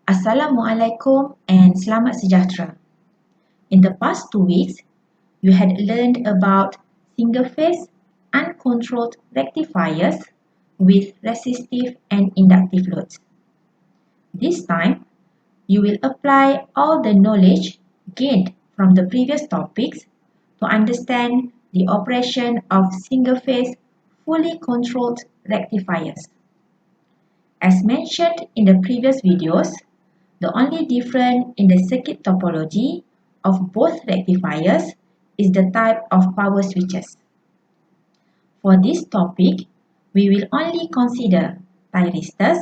Assalamualaikum and selamat sejahtera. In the past 2 weeks, you had learned about single-phase uncontrolled rectifiers with resistive and inductive loads. This time, you will apply all the knowledge gained from the previous topics to understand the operation of single-phase fully controlled rectifiers. As mentioned in the previous videos, the only difference in the circuit topology of both rectifiers is the type of power switches. For this topic, we will only consider thyristors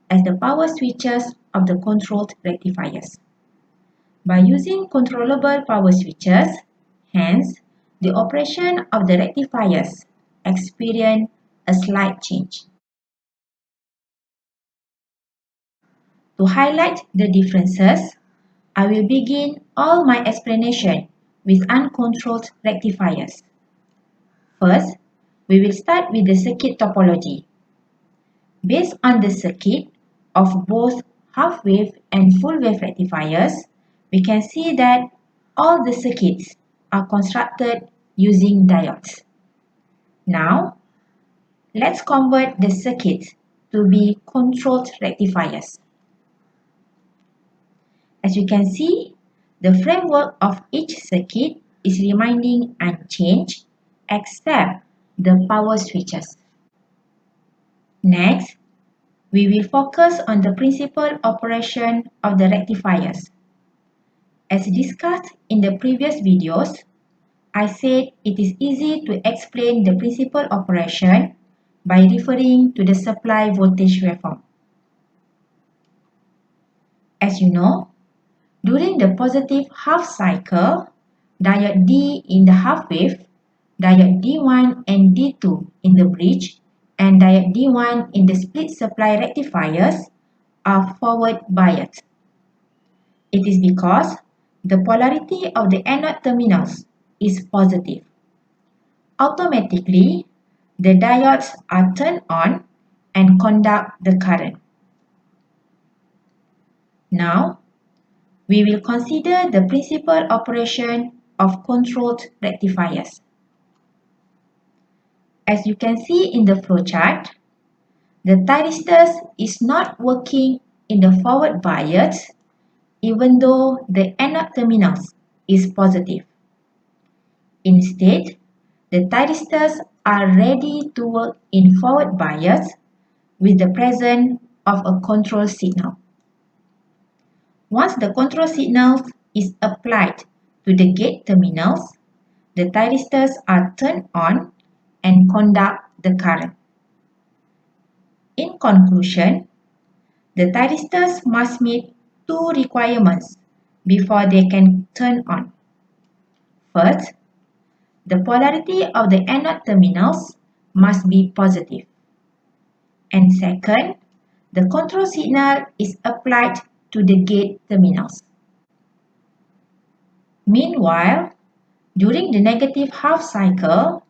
as the power switches of the controlled rectifiers. By using controllable power switches, hence, the operation of the rectifiers experience a slight change. To highlight the differences, I will begin all my explanation with uncontrolled rectifiers. First, we will start with the circuit topology. Based on the circuit of both half-wave and full-wave rectifiers, we can see that all the circuits are constructed using diodes. Now, let's convert the circuits to be controlled rectifiers. As you can see, the framework of each circuit is remaining unchanged except the power switches. Next, we will focus on the principal operation of the rectifiers. As discussed in the previous videos, I said it is easy to explain the principal operation by referring to the supply voltage waveform. As you know, during the positive half cycle, diode D in the half wave, diode D1 and D2 in the bridge, and diode D1 in the split supply rectifiers are forward biased. It is because the polarity of the anode terminals is positive. Automatically, the diodes are turned on and conduct the current. Now, we will consider the principal operation of controlled rectifiers. As you can see in the flowchart, the thyristors is not working in the forward bias even though the anode terminals is positive. Instead, the thyristors are ready to work in forward bias with the presence of a control signal. Once the control signal is applied to the gate terminals, the thyristors are turned on and conduct the current. In conclusion, the thyristors must meet two requirements before they can turn on. First, the polarity of the anode terminals must be positive. And second, the control signal is applied to the gate terminals. Meanwhile, during the negative half cycle,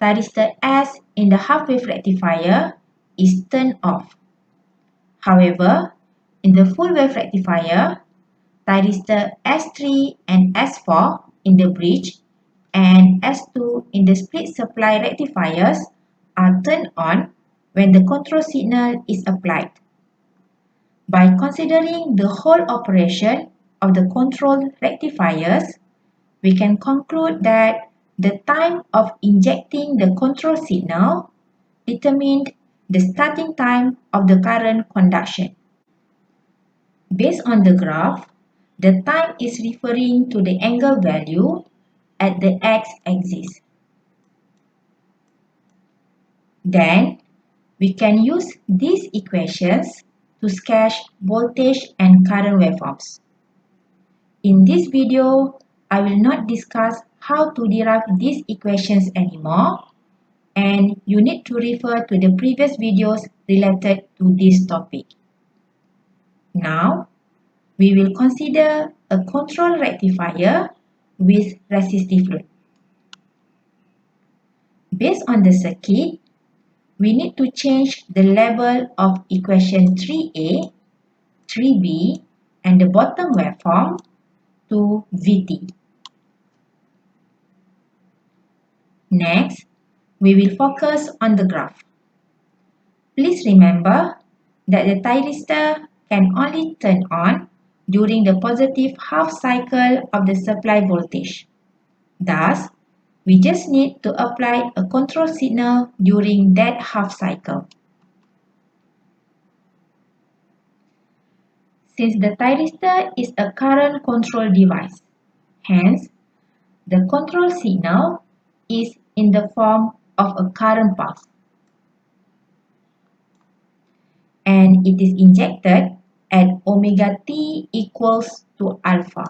thyristor S in the half-wave rectifier is turned off. However, in the full-wave rectifier, thyristor S3 and S4 in the bridge and S2 in the split supply rectifiers are turned on when the control signal is applied. By considering the whole operation of the control rectifiers, we can conclude that the time of injecting the control signal determined the starting time of the current conduction. Based on the graph, the time is referring to the angle value at the x-axis. Then, we can use these equations to sketch voltage and current waveforms. In this video, I will not discuss how to derive these equations anymore, and you need to refer to the previous videos related to this topic. Now, we will consider a control rectifier with resistive load. Based on the circuit, we need to change the level of equation 3a, 3b, and the bottom waveform to Vt. Next, we will focus on the graph. Please remember that the thyristor can only turn on during the positive half cycle of the supply voltage. Thus, we just need to apply a control signal during that half cycle. Since the thyristor is a current control device, hence, the control signal is in the form of a current pulse, and it is injected at omega t equals to alpha.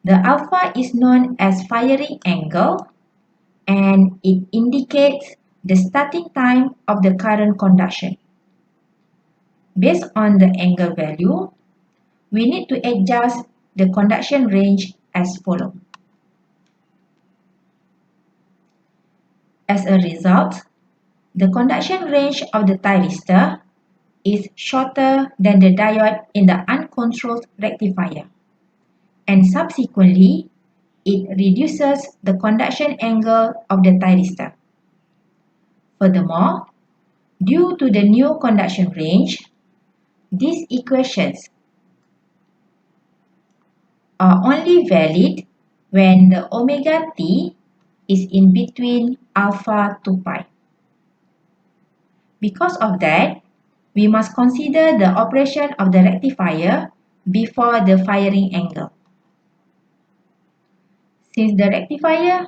The alpha is known as firing angle, and it indicates the starting time of the current conduction. Based on the angle value, we need to adjust the conduction range as follows. As a result, the conduction range of the thyristor is shorter than the diode in the uncontrolled rectifier, and subsequently, it reduces the conduction angle of the thyristor. Furthermore, due to the new conduction range, these equations are only valid when the omega t is in between alpha to pi. Because of that, we must consider the operation of the rectifier before the firing angle. Since the rectifier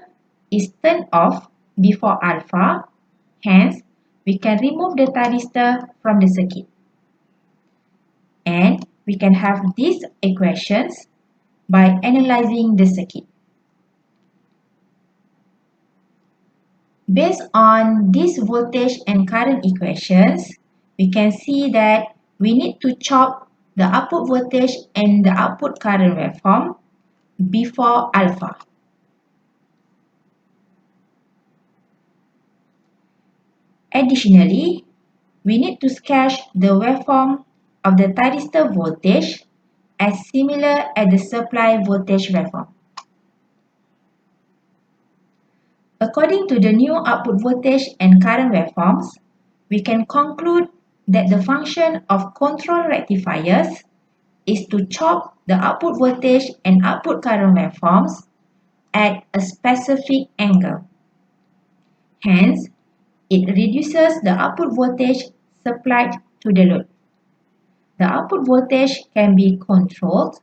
is turned off before alpha, hence we can remove the thyristor from the circuit. And we can have these equations by analyzing the circuit. Based on these voltage and current equations, we can see that we need to chop the output voltage and the output current waveform before alpha. Additionally, we need to sketch the waveform of the thyristor voltage as similar as the supply voltage waveform. According to the new output voltage and current waveforms, we can conclude that the function of control rectifiers is to chop the output voltage and output current waveforms at a specific angle. Hence, it reduces the output voltage supplied to the load. The output voltage can be controlled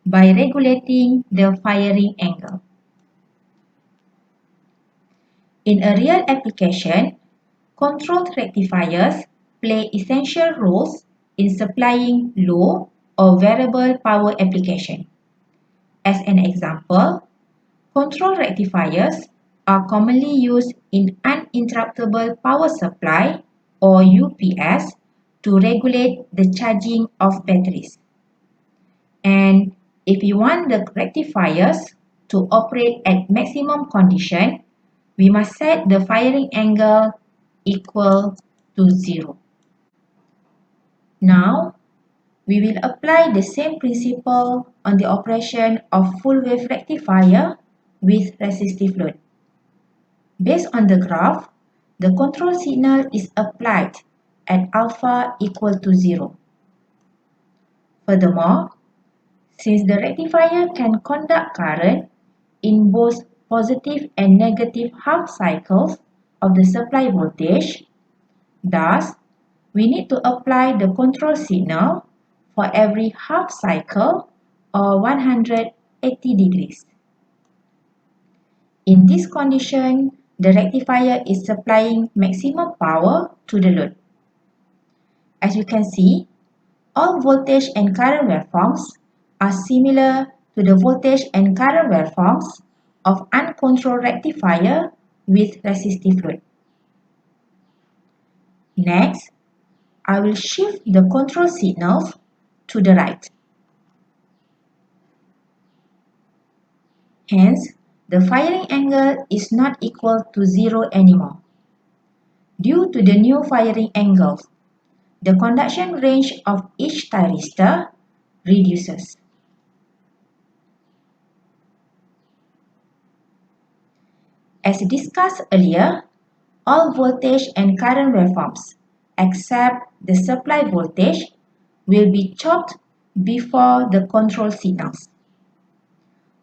by regulating the firing angle. In a real application, controlled rectifiers play essential roles in supplying low or variable power application. As an example, control rectifiers are commonly used in uninterruptible power supply or UPS to regulate the charging of batteries. And if you want the rectifiers to operate at maximum condition, we must set the firing angle equal to 0. Now, we will apply the same principle on the operation of full wave rectifier with resistive load. Based on the graph, the control signal is applied at alpha equal to 0. Furthermore, since the rectifier can conduct current in both positive and negative half cycles of the supply voltage, thus, we need to apply the control signal for every half cycle or 180 degrees. In this condition, the rectifier is supplying maximum power to the load. As you can see, all voltage and current waveforms are similar to the voltage and current waveforms of uncontrolled rectifier with resistive load. Next, I will shift the control signals to the right. Hence, the firing angle is not equal to 0 anymore. Due to the new firing angles, the conduction range of each thyristor reduces. As discussed earlier, all voltage and current waveforms except the supply voltage will be chopped before the control signals.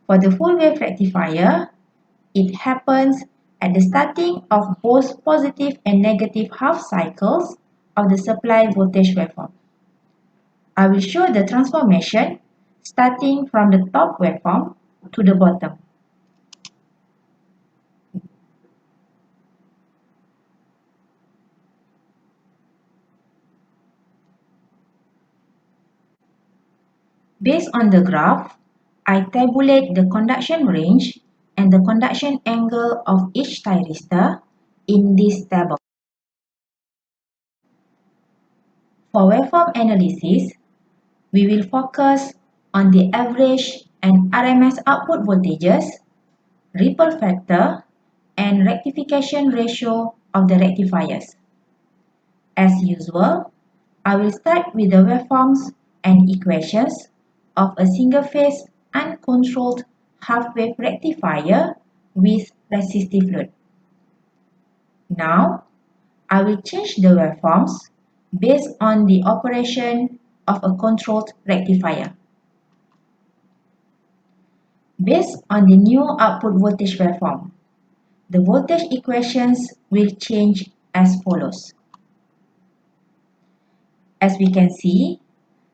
For the full wave rectifier, it happens at the starting of both positive and negative half cycles of the supply voltage waveform. I will show the transformation starting from the top waveform to the bottom. Based on the graph, I tabulate the conduction range and the conduction angle of each thyristor in this table. For waveform analysis, we will focus on the average and RMS output voltages, ripple factor, and rectification ratio of the rectifiers. As usual, I will start with the waveforms and equations of a single-phase uncontrolled half-wave rectifier with resistive load. Now, I will change the waveforms based on the operation of a controlled rectifier. Based on the new output voltage waveform, the voltage equations will change as follows. As we can see,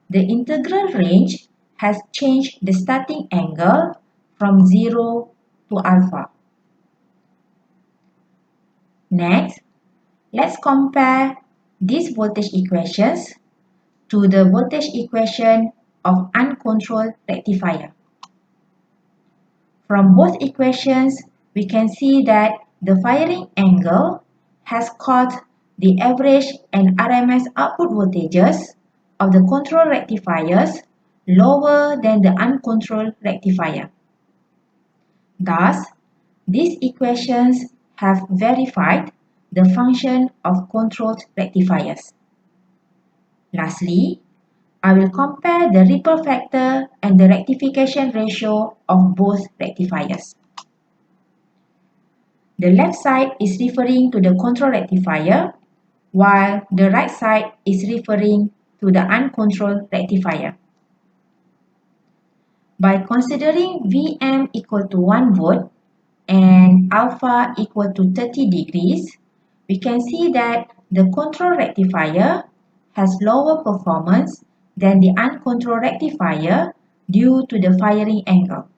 the integral range has changed the starting angle from 0 to alpha. Next, let's compare these voltage equations to the voltage equation of uncontrolled rectifier. From both equations, we can see that the firing angle has caused the average and RMS output voltages of the control rectifiers lower than the uncontrolled rectifier. Thus, these equations have verified the function of controlled rectifiers. Lastly, I will compare the ripple factor and the rectification ratio of both rectifiers. The left side is referring to the control rectifier, while the right side is referring to the uncontrolled rectifier. By considering Vm equal to 1 volt and alpha equal to 30 degrees, we can see that the control rectifier has lower performance than the uncontrolled rectifier due to the firing angle.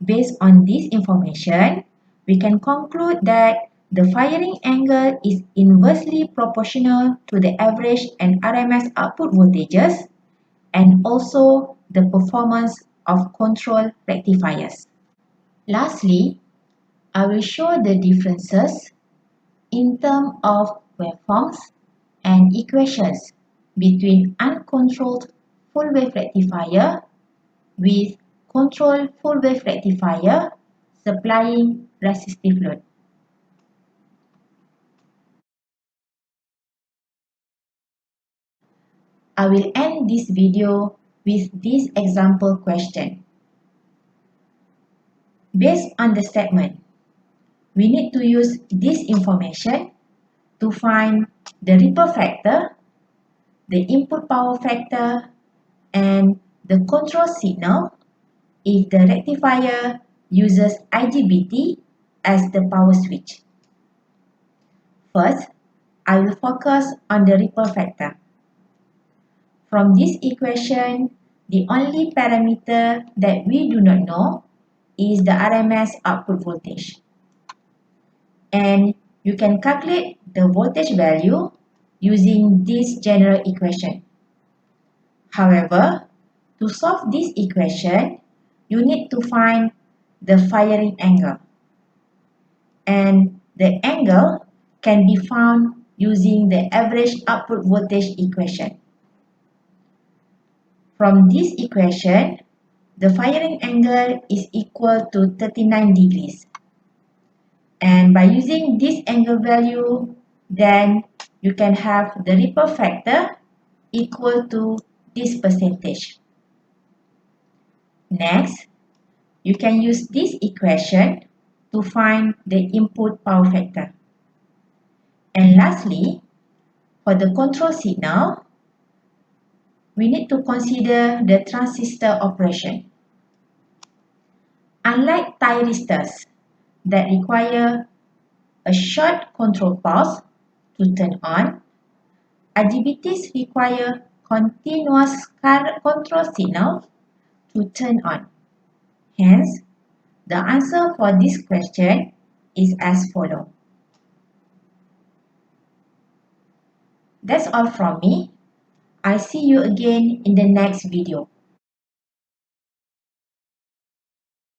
Based on this information, we can conclude that the firing angle is inversely proportional to the average and RMS output voltages and also the performance of control rectifiers. Lastly, I will show the differences in terms of waveforms and equations between uncontrolled full wave rectifier with controlled full wave rectifier supplying resistive load. I will end this video with this example question. Based on the statement, we need to use this information to find the ripple factor, the input power factor, and the control signal if the rectifier uses IGBT as the power switch. First, I will focus on the ripple factor. From this equation, the only parameter that we do not know is the RMS output voltage. And you can calculate the voltage value using this general equation. However, to solve this equation, you need to find the firing angle. And the angle can be found using the average output voltage equation. From this equation, the firing angle is equal to 39 degrees. And by using this angle value, then you can have the ripple factor equal to this percentage. Next, you can use this equation to find the input power factor. And lastly, for the control signal, we need to consider the transistor operation. Unlike thyristors that require a short control pulse to turn on, IGBTs require continuous current control signal to turn on. Hence, the answer for this question is as follows. That's all from me. I see you again in the next video.